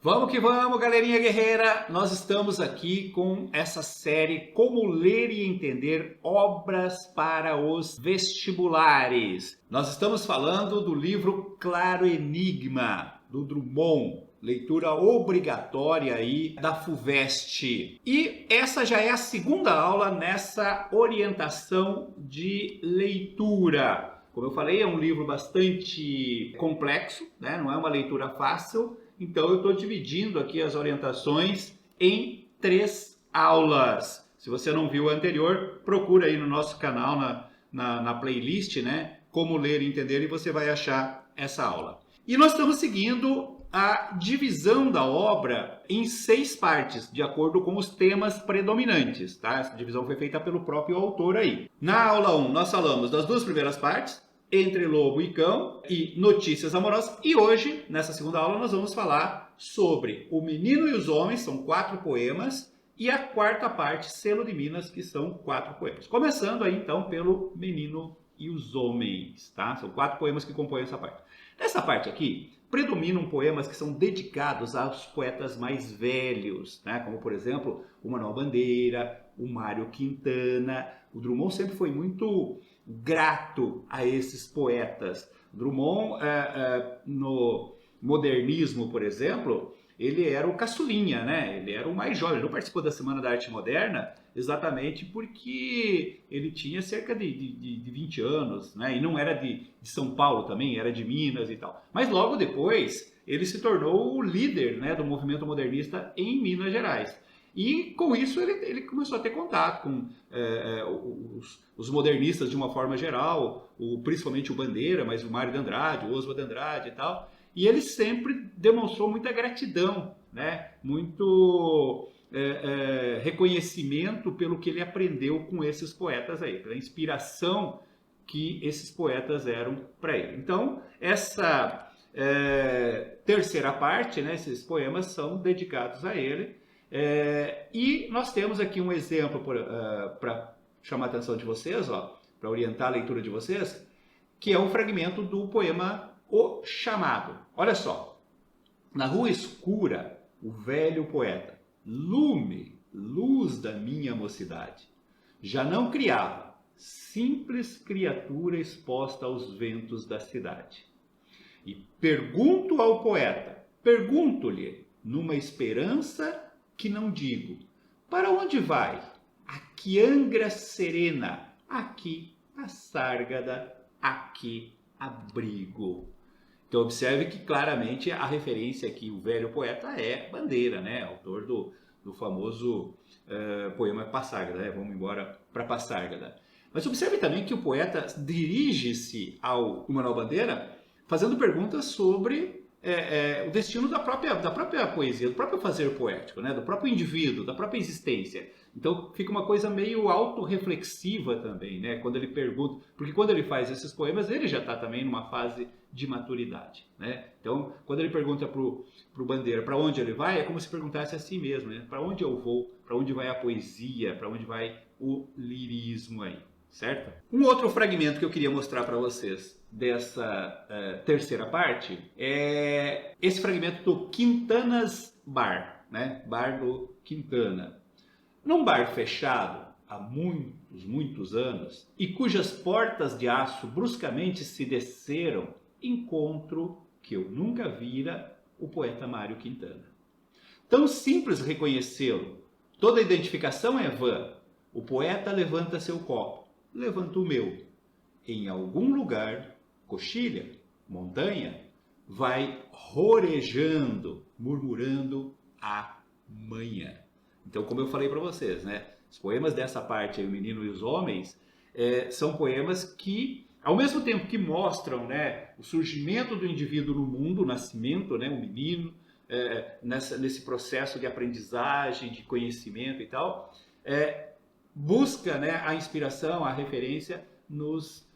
Vamos que vamos, galerinha guerreira! Nós estamos aqui com essa série Como Ler e Entender Obras para os Vestibulares. Nós estamos falando do livro Claro Enigma, do Drummond. Leitura obrigatória aí da FUVEST. E essa já é a segunda aula nessa orientação de leitura. Como eu falei, é um livro bastante complexo, né? Não é uma leitura fácil. Então eu estou dividindo aqui as orientações em 3 aulas. Se você não viu a anterior, procura aí no nosso canal, na playlist, né? Como Ler e Entender, e você vai achar essa aula. E nós estamos seguindo a divisão da obra em 6 partes, de acordo com os temas predominantes, tá? Essa divisão foi feita pelo próprio autor aí. Na aula 1, nós falamos das 2 primeiras partes, Entre Lobo e Cão e Notícias Amorosas. E hoje, nessa segunda aula, nós vamos falar sobre O Menino e os Homens, são 4 poemas, e a quarta parte, Selo de Minas, que são 4 poemas. Começando aí, então, pelo Menino e os Homens, tá? São 4 poemas que compõem essa parte. Nessa parte aqui, predominam poemas que são dedicados aos poetas mais velhos, né? Como, por exemplo, o Manuel Bandeira, o Mário Quintana. O Drummond sempre foi muito grato a esses poetas. Drummond, no modernismo, por exemplo, ele era o caçulinha, né? Ele era o mais jovem. Ele não participou da Semana da Arte Moderna exatamente porque ele tinha cerca de 20 anos, né? E não era de São Paulo também, era de Minas e tal. Mas logo depois ele se tornou o líder, né, do movimento modernista em Minas Gerais. E com isso ele começou a ter contato com os modernistas de uma forma geral, principalmente o Bandeira, mas o Mário de Andrade, o Oswald de Andrade e tal. E ele sempre demonstrou muita gratidão, né? Muito reconhecimento pelo que ele aprendeu com esses poetas aí, pela inspiração que esses poetas eram para ele. Então, essa terceira parte, né, esses poemas são dedicados a ele. E nós temos aqui um exemplo para chamar a atenção de vocês, para orientar a leitura de vocês, que é um fragmento do poema O Chamado. Olha só. Na rua escura, o velho poeta, lume, luz da minha mocidade, já não criava, simples criatura exposta aos ventos da cidade. E pergunto ao poeta, pergunto-lhe, numa esperança que não digo, para onde vai? Aqui Angra serena, aqui a Sárgada, aqui abrigo. Então observe que claramente a referência aqui, o velho poeta é Bandeira, né? Autor do famoso poema Passárgada, né? Vamos embora para Passárgada. Mas observe também que o poeta dirige-se ao Manuel Bandeira fazendo perguntas sobre o destino da própria poesia, do próprio fazer poético, né? Do próprio indivíduo, da própria existência. Então fica uma coisa meio autorreflexiva também, né? Quando ele pergunta, porque quando ele faz esses poemas, ele já está também numa fase de maturidade, né? Então, quando ele pergunta pro Bandeira para onde ele vai, é como se perguntasse a si mesmo, né? Para onde eu vou? Para onde vai a poesia? Para onde vai o lirismo aí, certo? Um outro fragmento que eu queria mostrar para vocês dessa terceira parte é esse fragmento do Quintana's Bar, né? Bar do Quintana. Num bar fechado há muitos anos e cujas portas de aço bruscamente se desceram, encontro que eu nunca vira o poeta Mário Quintana. Tão simples reconhecê-lo, toda identificação é vã. O poeta levanta seu copo, levanta o meu. Em algum lugar, coxilha, montanha, vai rorejando, murmurando a manhã. Então, como eu falei para vocês, né, os poemas dessa parte, aí, O Menino e os Homens, são poemas que, ao mesmo tempo que mostram, né, o surgimento do indivíduo no mundo, o nascimento, né, o menino, nesse processo de aprendizagem, de conhecimento e tal, busca, né, a inspiração, a referência nos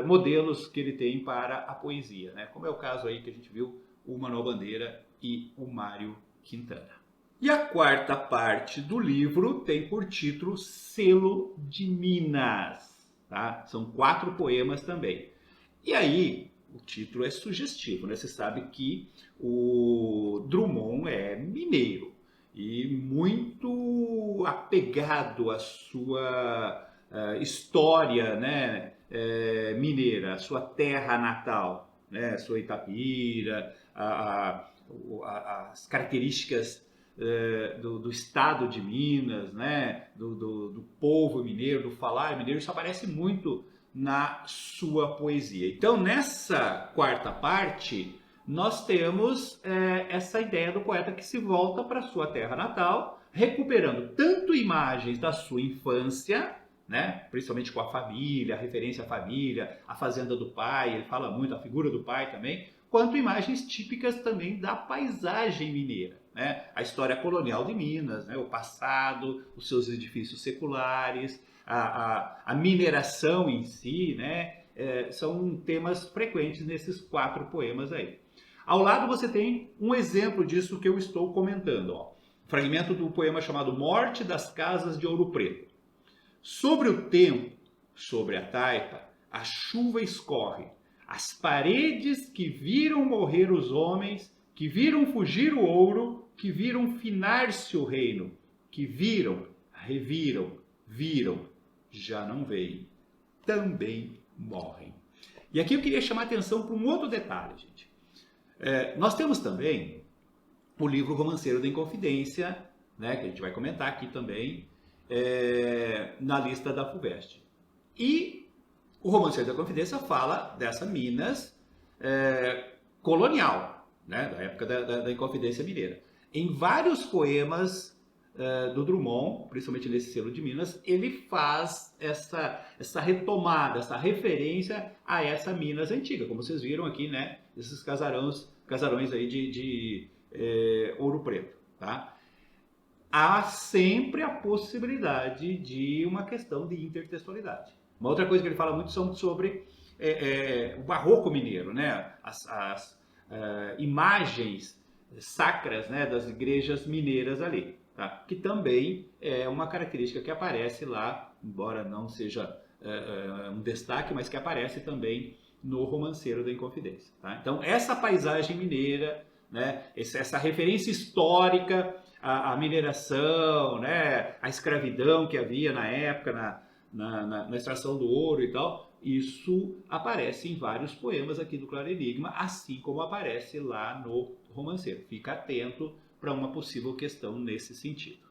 modelos que ele tem para a poesia, né, como é o caso aí que a gente viu o Manuel Bandeira e o Mário Quintana. E a quarta parte do livro tem por título Selo de Minas, tá? São 4 poemas também. E aí, o título é sugestivo, né? Você sabe que o Drummond é mineiro e muito apegado à sua história, né, mineira, a sua terra natal, né, a sua Itapira, as características do estado de Minas, né, do povo mineiro, do falar mineiro, isso aparece muito na sua poesia. Então, nessa quarta parte, nós temos essa ideia do poeta que se volta para sua terra natal, recuperando tanto imagens da sua infância, né, principalmente com a família, a referência à família, a fazenda do pai, ele fala muito a figura do pai também, quanto imagens típicas também da paisagem mineira, né, a história colonial de Minas, né, o passado, os seus edifícios seculares, a mineração em si, né, são temas frequentes nesses 4 poemas aí. Ao lado você tem um exemplo disso que eu estou comentando, ó. Fragmento do poema chamado Morte das Casas de Ouro Preto. Sobre o tempo, sobre a taipa, a chuva escorre, as paredes que viram morrer os homens, que viram fugir o ouro, que viram finar-se o reino, que viram, reviram, viram, já não veem, também morrem. E aqui eu queria chamar a atenção para um outro detalhe, gente. Nós temos também o livro Romanceiro da Inconfidência, né, que a gente vai comentar aqui também, na lista da FUVEST. E o Romanceiro da Inconfidência fala dessa Minas colonial, né, da época da Inconfidência Mineira. Em vários poemas do Drummond, principalmente nesse selo de Minas, ele faz essa retomada, essa referência a essa Minas antiga, como vocês viram aqui, né, esses casarões aí de Ouro Preto, tá? Há sempre a possibilidade de uma questão de intertextualidade. Uma outra coisa que ele fala muito são sobre o barroco mineiro, né? As imagens sacras, né, das igrejas mineiras ali, tá? Que também é uma característica que aparece lá, embora não seja um destaque, mas que aparece também no Romanceiro da Inconfidência, tá? Então, essa paisagem mineira, né, essa referência histórica à mineração, né, à escravidão que havia na época, na extração do ouro e tal, isso aparece em vários poemas aqui do Claro Enigma, assim como aparece lá no Romanceiro. Fica atento para uma possível questão nesse sentido.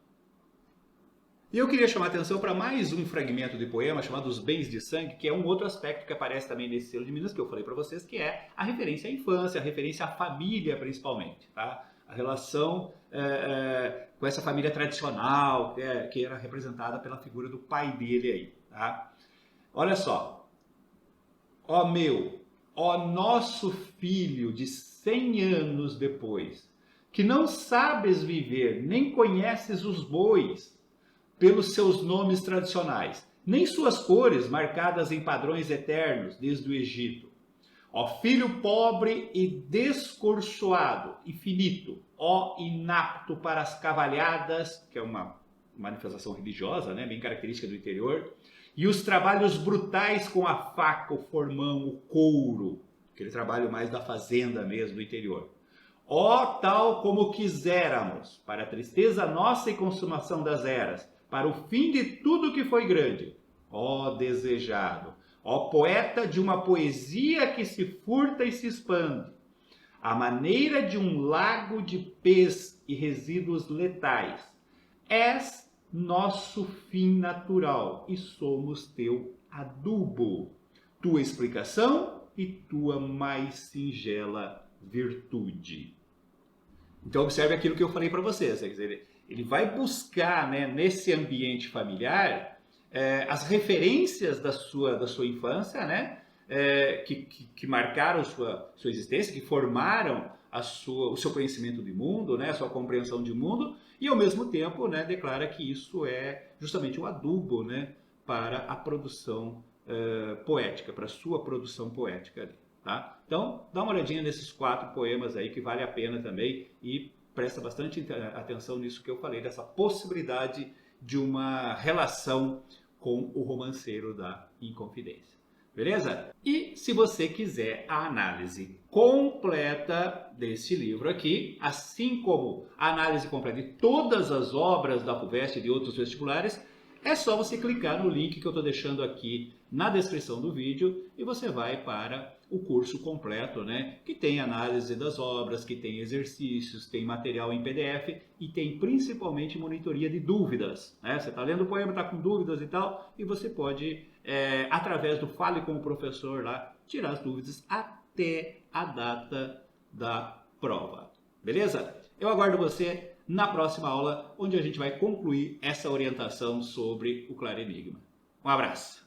E eu queria chamar a atenção para mais um fragmento de poema chamado Os Bens de Sangue, que é um outro aspecto que aparece também nesse selo de Minas, que eu falei para vocês, que é a referência à infância, a referência à família principalmente, tá? A relação com essa família tradicional, que era representada pela figura do pai dele aí, tá? Olha só. Ó meu, ó nosso filho de 100 anos depois, que não sabes viver, nem conheces os bois pelos seus nomes tradicionais, nem suas cores marcadas em padrões eternos desde o Egito. Ó filho pobre e descorçoado e finito, ó inapto para as cavalhadas, que é uma manifestação religiosa, né, bem característica do interior, e os trabalhos brutais com a faca, o formão, o couro, aquele trabalho mais da fazenda mesmo, do interior. Ó tal como quiséramos, para a tristeza nossa e consumação das eras, para o fim de tudo que foi grande. Ó desejado, ó poeta de uma poesia que se furta e se expande, à maneira de um lago de pés e resíduos letais. És nosso fim natural e somos teu adubo, tua explicação e tua mais singela virtude. Então observe aquilo que eu falei para vocês, quer dizer, ele vai buscar, né, nesse ambiente familiar as referências da sua infância, né, que marcaram sua existência, que formaram o seu conhecimento de mundo, né, a sua compreensão de mundo, e ao mesmo tempo, né, declara que isso é justamente o adubo, né, para a produção poética, para a sua produção poética ali, tá? Então, dá uma olhadinha nesses 4 poemas aí que vale a pena também e presta bastante atenção nisso que eu falei, dessa possibilidade de uma relação com o Romanceiro da Inconfidência. Beleza? E se você quiser a análise completa desse livro aqui, assim como a análise completa de todas as obras da FUVEST e de outros vestibulares, é só você clicar no link que eu estou deixando aqui na descrição do vídeo e você vai para o curso completo, né? Que tem análise das obras, que tem exercícios, tem material em PDF e tem principalmente monitoria de dúvidas, né? Você está lendo o poema, está com dúvidas e tal, e você pode, através do Fale com o Professor lá, tirar as dúvidas até a data da prova. Beleza? Eu aguardo você na próxima aula, onde a gente vai concluir essa orientação sobre o Claro Enigma. Um abraço!